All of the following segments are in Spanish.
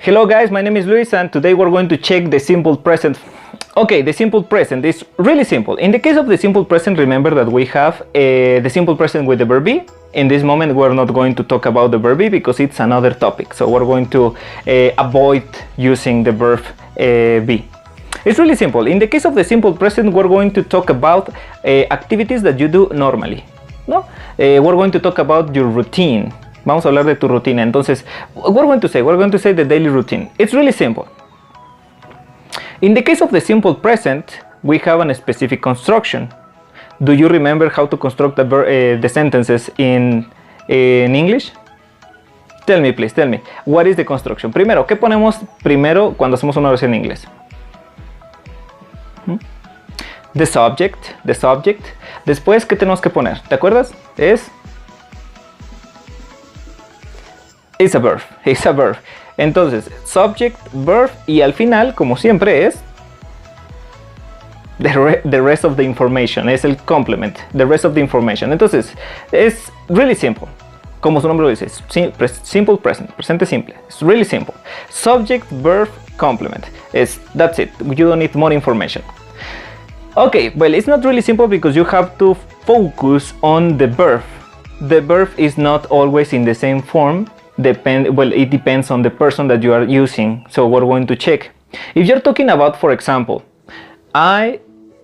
Hello guys, my name is Luis and today we're going to check the simple present. Okay, the simple present is really simple. In the case of the simple present, remember that we have the simple present with the verb be. In this moment we're not going to talk about the verb be because it's another topic. So we're going to avoid using the verb be. It's really simple. In the case of the simple present, we're going to talk about activities that you do normally. ¿No? We're going to talk about your routine. Vamos a hablar de tu rutina. Entonces, we're going to say the daily routine. It's really simple. In the case of the simple present, we have a specific construction. Do you remember how to construct the sentences in English? Tell me, please, tell me. What is the construction? Primero, ¿qué ponemos primero cuando hacemos una oración en inglés? The subject. Después, ¿qué tenemos que poner? ¿Te acuerdas? It's a verb. Entonces, subject, verb y al final, como siempre, es the rest of the information. Es el complement, the rest of the information. Entonces, es really simple. Como su nombre lo dice, simple present, presente simple. It's really simple. Subject, verb, complement. That's it. You don't need more information. Okay, well, it's not really simple because you have to focus on the verb. The verb is not always in the same form. It depends on the person that you are using. So we're going to check. If you're talking about, for example, I,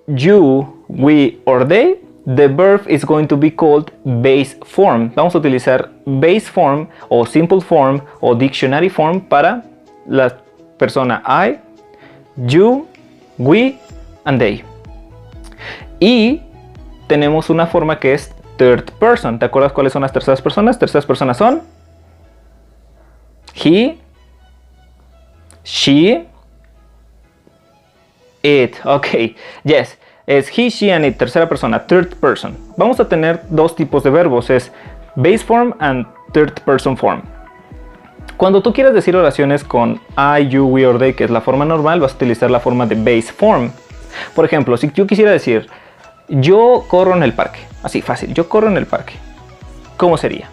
you, we, or they, the verb is going to be called base form. Vamos a utilizar base form o simple form o dictionary form para la persona I, you, we, and they. Y tenemos una forma que es third person. ¿Te acuerdas cuáles son las terceras personas? Terceras personas son he, she, it. Ok, yes, es he, she, and it, tercera persona, third person. Vamos a tener dos tipos de verbos, es base form and third person form. Cuando tú quieras decir oraciones con I, you, we, or they, que es la forma normal, vas a utilizar la forma de base form. Por ejemplo, si yo quisiera decir yo corro en el parque, así fácil, yo corro en el parque, ¿cómo sería?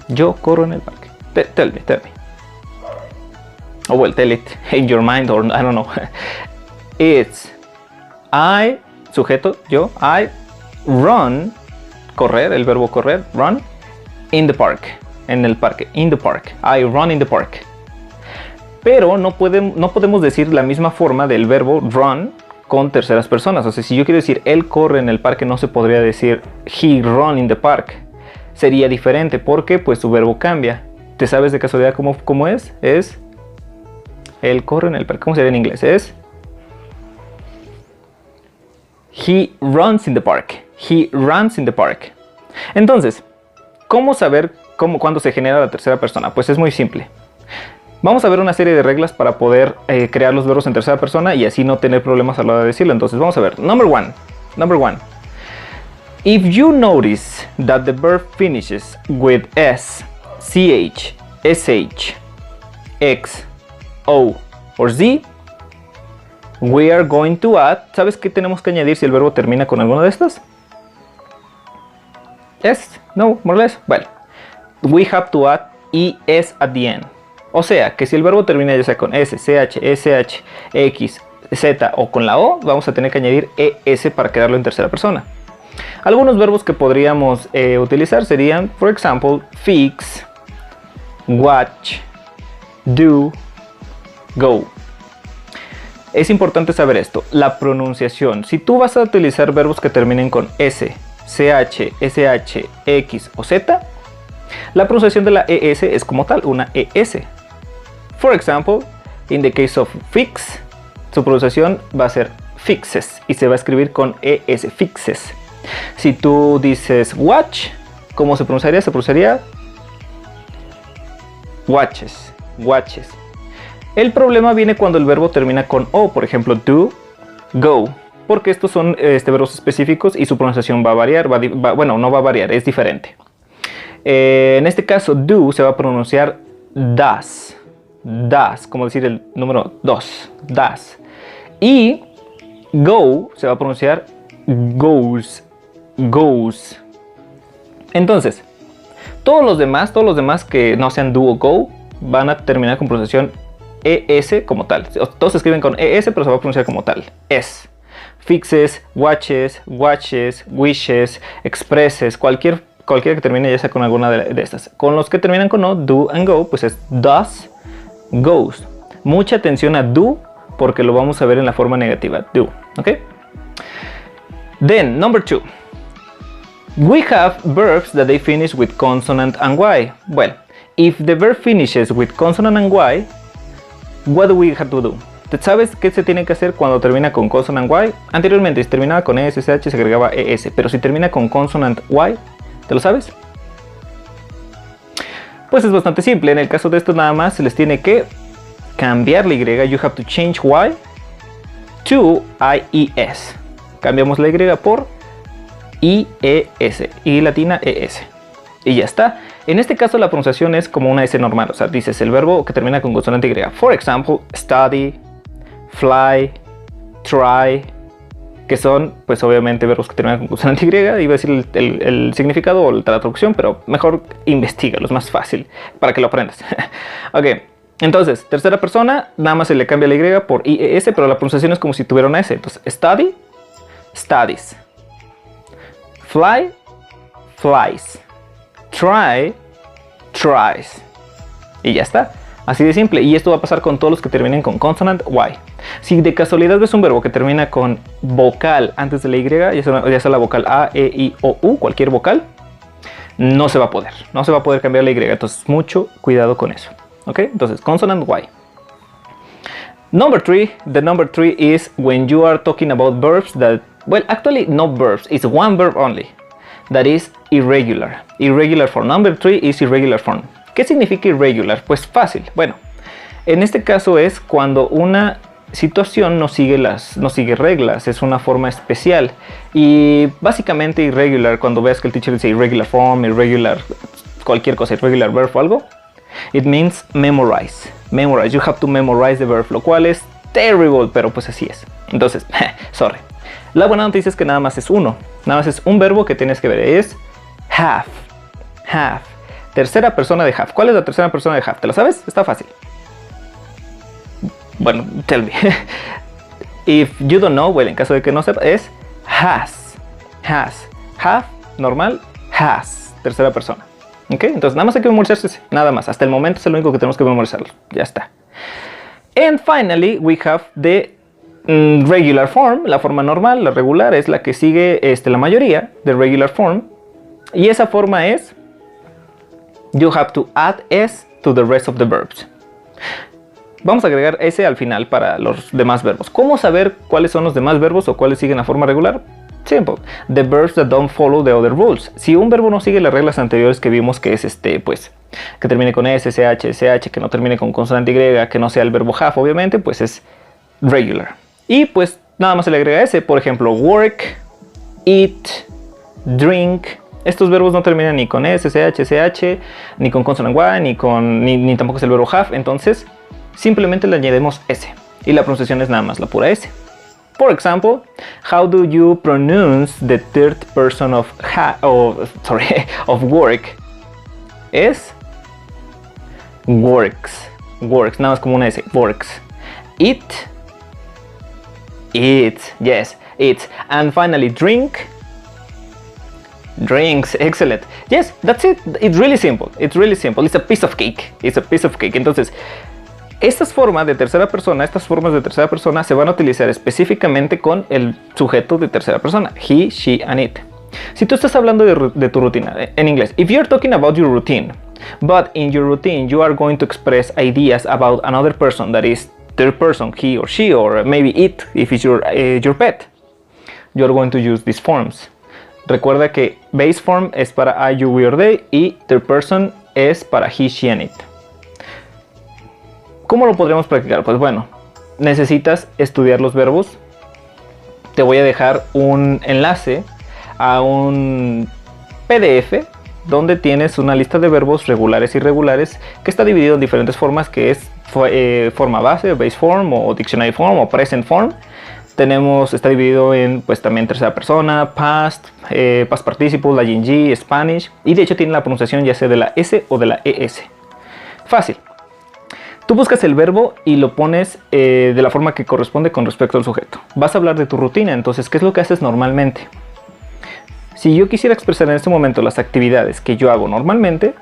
Yo corro en el parque. Tell me. Oh, well, tell it in your mind or I don't know. It's I, sujeto, yo, I run, correr, el verbo correr, run, in the park, en el parque, in the park. I run in the park. Pero no podemos decir la misma forma del verbo run con terceras personas. O sea, si yo quiero decir él corre en el parque, no se podría decir he run in the park. Sería diferente porque pues su verbo cambia. ¿Te sabes de casualidad cómo es? Es él corre en el parque. ¿Cómo sería en inglés? Es he runs in the park. He runs in the park. Entonces, ¿cómo saber cuándo se genera la tercera persona? Pues es muy simple. Vamos a ver una serie de reglas para poder crear los verbos en tercera persona y así no tener problemas a la hora de decirlo. Entonces vamos a ver. Number one. If you notice that the verb finishes with S, CH, SH, X, O or Z, we are going to add. ¿Sabes qué tenemos que añadir si el verbo termina con alguna de estas? Yes, no, more or less. Well, we have to add ES at the end. O sea, que si el verbo termina ya sea con S, CH, SH, X, Z o con la O, vamos a tener que añadir ES para quedarlo en tercera persona. Algunos verbos que podríamos utilizar serían, por ejemplo, fix, watch, do, go. Es importante saber esto, la pronunciación. Si tú vas a utilizar verbos que terminen con S, CH, SH, X o Z, la pronunciación de la ES es como tal, una ES. For example, in the case of fix, su pronunciación va a ser fixes y se va a escribir con ES, fixes. Si tú dices watch, ¿cómo se pronunciaría? Se pronunciaría watches, watches. El problema viene cuando el verbo termina con O, por ejemplo, do, go, porque estos son verbos específicos y su pronunciación va a variar, bueno, no va a variar, es diferente. En este caso, do se va a pronunciar das, como decir el número 2, das. Y go se va a pronunciar goes. Entonces, todos los demás que no sean do o go, van a terminar con pronunciación ES como tal. Todos se escriben con ES, pero se va a pronunciar como tal. Es. Fixes, watches, wishes, expresses, cualquiera que termine ya sea con alguna de estas. Con los que terminan con O, do and go, pues es does, goes. Mucha atención a do, porque lo vamos a ver en la forma negativa, do, ¿ok? Then, number 2. We have verbs that they finish with consonant and Y. Well, if the verb finishes with consonant and Y, what do we have to do? ¿Sabes qué se tiene que hacer cuando termina con consonant Y? Anteriormente, si terminaba con ES, SH, se agregaba ES, pero si termina con consonant Y, ¿te lo sabes? Pues es bastante simple. En el caso de esto nada más se les tiene que cambiar la Y. You have to change Y to IES. Cambiamos la Y por IES, I latina ES. Y ya está. En este caso la pronunciación es como una S normal. O sea, dices el verbo que termina con consonante Y. For example, study, fly, try, que son, pues obviamente, verbos que terminan con consonante Y. Iba a decir el significado o la traducción, pero mejor investígalo, es más fácil para que lo aprendas. Ok, entonces, tercera persona, nada más se le cambia la Y por IES, pero la pronunciación es como si tuviera una S. Entonces, study, studies, fly, flies, try, tries. Y ya está. Así de simple. Y esto va a pasar con todos los que terminen con consonant Y. Si de casualidad ves un verbo que termina con vocal antes de la Y, ya sea la vocal A, E, I, O, U, cualquier vocal, no se va a poder. No se va a poder cambiar la Y. Entonces, mucho cuidado con eso. ¿Ok? Entonces, consonant Y. Number 3. The number 3 is when you are talking about verbs that, well, actually not verbs. It's one verb only. That is irregular. Irregular form. Number 3 is irregular form. ¿Qué significa irregular? Pues fácil. Bueno, en este caso es cuando una situación no sigue reglas, es una forma especial. Y básicamente irregular, cuando veas que el teacher dice irregular form, irregular, cualquier cosa, irregular verb o algo, it means memorize. Memorize, you have to memorize the verb, lo cual es terrible, pero pues así es. Entonces, sorry. La buena noticia es que nada más es uno. Nada más es un verbo que tienes que ver, es have. Have. Tercera persona de have. ¿Cuál es la tercera persona de have? ¿Te la sabes? Está fácil. Bueno, tell me. If you don't know, well, en caso de que no sepa, es has. Has. Have, normal, has. Tercera persona. ¿Ok? Entonces, nada más hay que memorizarse ese. Nada más. Hasta el momento es lo único que tenemos que memorizarlo. Ya está. And finally, we have the regular form. La forma normal, la regular, es la que sigue la mayoría de regular form. Y esa forma es you have to add S to the rest of the verbs. Vamos a agregar S al final para los demás verbos. ¿Cómo saber cuáles son los demás verbos o cuáles siguen la forma regular? Simple. The verbs that don't follow the other rules. Si un verbo no sigue las reglas anteriores que vimos, que es pues, que termine con S, SH, SH, que no termine con consonante Y, que no sea el verbo have, obviamente, pues es regular. Y pues nada más se le agrega S. Por ejemplo, work, eat, drink. Estos verbos no terminan ni con S, SH, SH, ni con consonant Y, ni tampoco es el verbo have. Entonces, simplemente le añadimos S. Y la pronunciación es nada más la pura S. For example, how do you pronounce the third person of work? Es works. Works, nada más como una S. Works. Eat. Eats. Yes, eats. And finally, drink. Drinks. Excellent. Yes, that's it. It's really simple. It's really simple. It's a piece of cake. It's a piece of cake. Entonces, estas formas de tercera persona se van a utilizar específicamente con el sujeto de tercera persona. He, she, and it. Si tú estás hablando de tu rutina, en inglés, if you're talking about your routine, but in your routine you are going to express ideas about another person, that is third person, he or she, or maybe it, if it's your pet, you're going to use these forms. Recuerda que base form es para I, you, we, or they, y third person es para he, she, and it. ¿Cómo lo podríamos practicar? Pues bueno, necesitas estudiar los verbos. Te voy a dejar un enlace a un PDF donde tienes una lista de verbos regulares y irregulares que está dividido en diferentes formas, que es forma base, base form, o dictionary form, o present form. Está dividido en, pues, también tercera persona, past, past participle, la ing, Spanish, y de hecho tiene la pronunciación ya sea de la S o de la ES. Fácil. Tú buscas el verbo y lo pones de la forma que corresponde con respecto al sujeto. Vas a hablar de tu rutina, entonces, ¿qué es lo que haces normalmente? Si yo quisiera expresar en este momento las actividades que yo hago normalmente,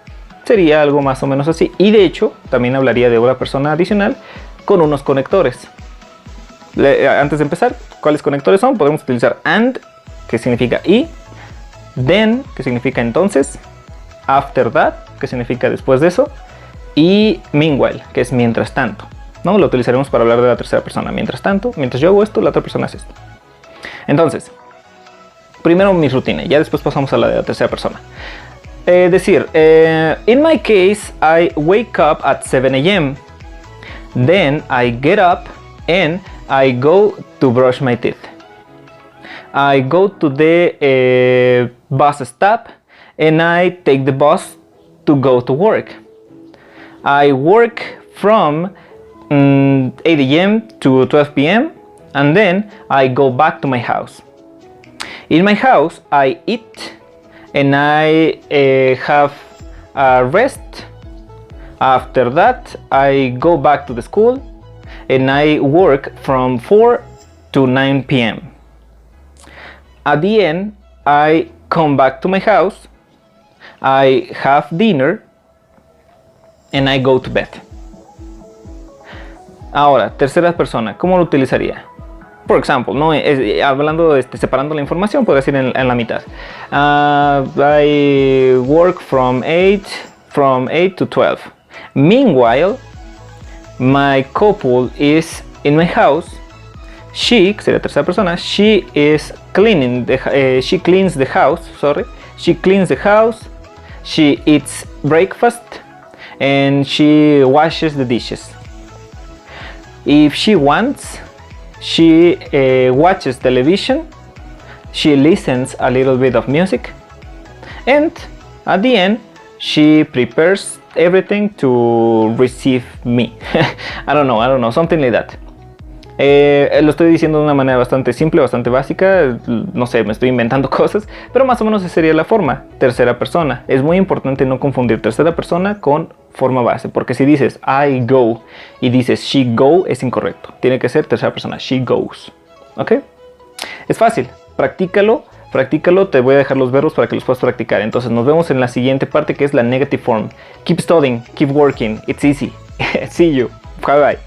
sería algo más o menos así. Y de hecho, también hablaría de una persona adicional con unos conectores. Antes de empezar, ¿cuáles conectores son? Podemos utilizar and, que significa y, then, que significa entonces, after that, que significa después de eso, y meanwhile, que es mientras tanto, ¿no? Lo utilizaremos para hablar de la tercera persona. Mientras tanto, mientras yo hago esto, la otra persona hace esto. Entonces, primero mi rutina, ya después pasamos a la de la tercera persona. In my case, I wake up at 7 a.m. Then I get up and I go to brush my teeth. I go to the bus stop and I take the bus to go to work. I work from 8 a.m. to 12 p.m. and then I go back to my house. In my house, I eat and I have a rest. After that, I go back to the school and I work from 4 to 9 p.m. At the end, I come back to my house, I have dinner and I go to bed. Ahora, tercera persona, ¿cómo lo utilizaría? Por ejemplo, ¿no? Hablando, separando la información, puedo decir en la mitad. I work from 8 to 12. Meanwhile, my couple is in my house. She, que sería tercera persona, she is cleaning she cleans the house, She cleans the house, she eats breakfast, and she washes the dishes. If she wants, she watches television, she listens a little bit of music, and at the end, she prepares everything to receive me. I don't know, something like that. Lo estoy diciendo de una manera bastante simple, bastante básica, no sé, me estoy inventando cosas, pero más o menos esa sería la forma, tercera persona. Es muy importante no confundir tercera persona con forma base, porque si dices I go y dices she go, es incorrecto. Tiene que ser tercera persona, she goes. ¿Ok? Es fácil, practícalo, te voy a dejar los verbos para que los puedas practicar. Entonces nos vemos en la siguiente parte, que es la negative form. Keep studying, keep working, it's easy. See you, bye bye.